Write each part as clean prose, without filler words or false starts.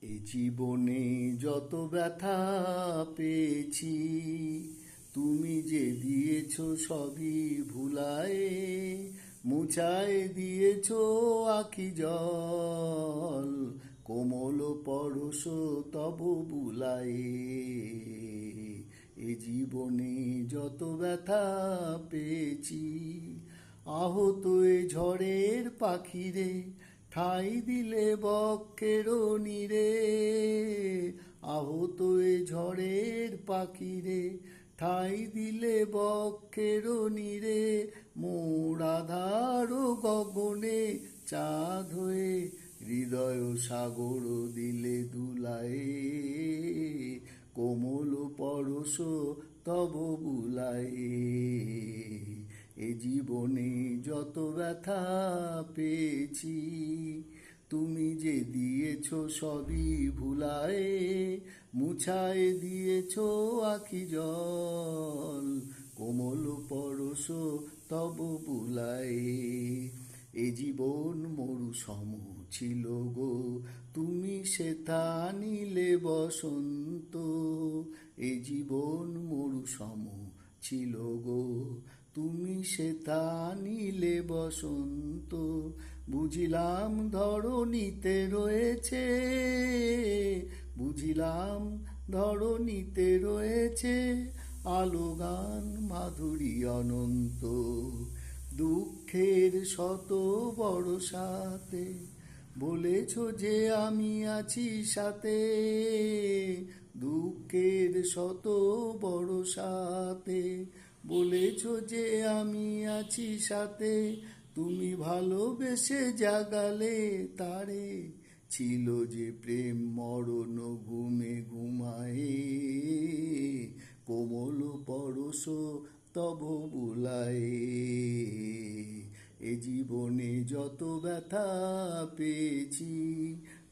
এ জীবনে যত ব্যথা পেয়েছি, তুমি যে দিয়েছো সবই ভুলায়ে, মুছায় দিয়েছো আখি জল, কোমল পরশ তব বুলায়ে। এ জীবনে যত ব্যথা পেয়েছি, আহত এ ঝড়ের পাখিরে ঠাঁই দিলে বক্ষের নীরে। আহত এ ঝড়ের পাখিরে ঠাঁই দিলে বক্ষের নীরে। মোর আধার গগনে চাঁদ হয়ে হৃদয় সাগর দিলে দুলায়ে, কোমল পরশ তব বুলায়ে। এ জীবনে যত ব্যথা পেয়েছি, তুমি যে দিয়েছো সবই ভুলায়ে, মুছায় দিয়েছো আখি জল, কোমল পরশ তব বুলায়ে। এ জীবন মরু সম ছিল গো, তুমি সেথা নিলে বসন্ত। এ জীবন মরু সম ছিল গো, তুমি সেথা নিলে বসন্ত। বুঝিলাম ধরণীতে রয়েছে, বুঝিলাম ধরণীতে রয়েছে আলো গান মাধুরী অনন্ত। দুঃখের শত বড় সাথে বলেছ যে আমি আছি সাথে, দুঃখের শত বড় সাথে বলেছ যে আমি আছি সাথে। তুমি ভালোবেসে জাগালে তারে, ছিল যে প্রেম মরণ ঘুমে ঘুমায়ে, কোমল পরশ তব বুলায়ে। এ জীবনে যত ব্যথা পেয়েছি,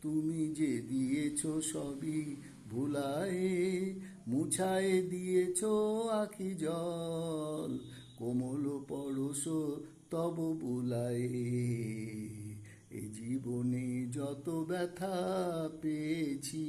তুমি যে দিয়েছো সবই ভুলায়ে, মুছায় দিয়েছো আখি জল, কোমল পরশ তব বুলায়ে। এ জীবনে যত ব্যথা পেয়েছি।